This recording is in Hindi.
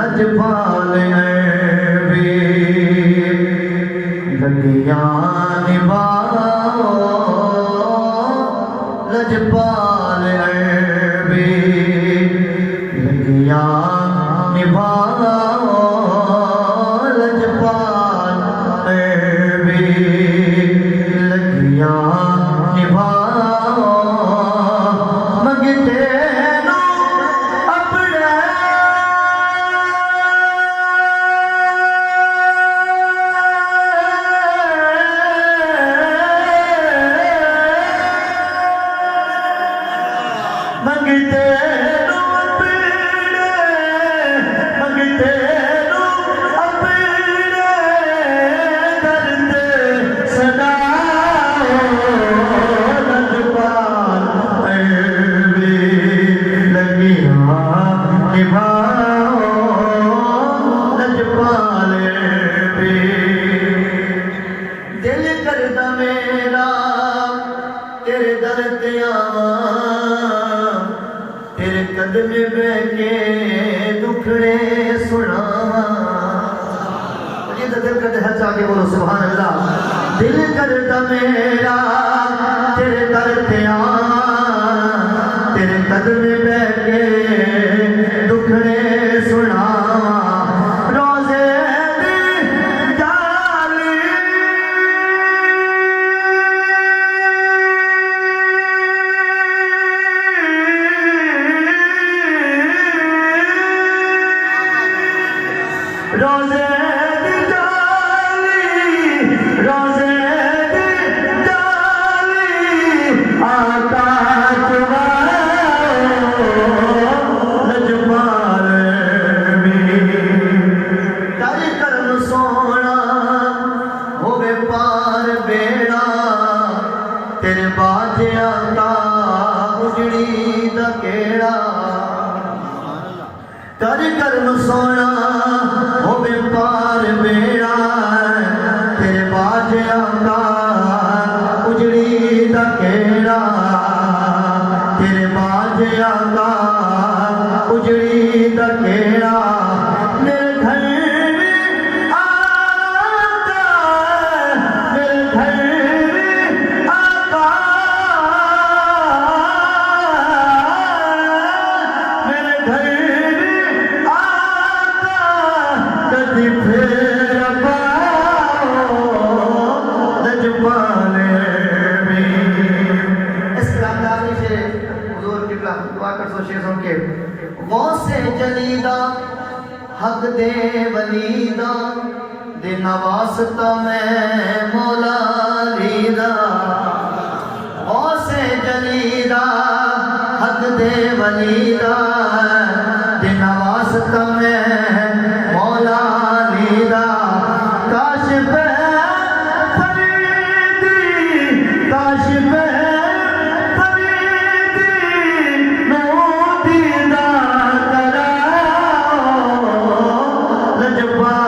लजपाल अरबी लगियां निभाओ लजपाल अरबी लगियां निभाओ लजपाल अरबी लगियां निभाओ मंगते मंगते नो अपने मंगते नो अपने दर्द सदाओ लजपाल अरबी लगियां निभाओ लजपाल अरबी दिल करदा मेरा तेरे दर ते आवां तेरे कदम बह के दुखड़े सुनावा ये तो दिल करते हर जाके बोलो सुभान अल्लाह दिल करता मेरा तेरे दर ते आवां तेरे कदम बह के दुखड़े सुनावा रोज़े दी जाली रोज़े दी जाली रोज़े दी जाली आका लजपाल कर करम सोना होवे पार बेड़ा तेरे बाजिया का उजड़ी दा केड़ा कर करम सोना होवे पार बेड़ा तेरे बाजिया का उजड़ी दा केड़ा तेरे बाजिया का उजड़ी दा केड़ा मेरे घर में आका मेरे घर में आका मेरे घर में आका कदी फेर पाओ लजपाल अरबी इस अंदाज़ से हुजूर किबला दुआ कर सो शेर सुन के गौसे जलीदा हक दे वलीदा देना वास्ता मैं मौला लीदा गौसे जलीदा हक दे वलीदा देना वास्ता मैं मौला लीदा काशिफ फरीदी काशिफ फरीदी नो दीदा कराओ लजपाल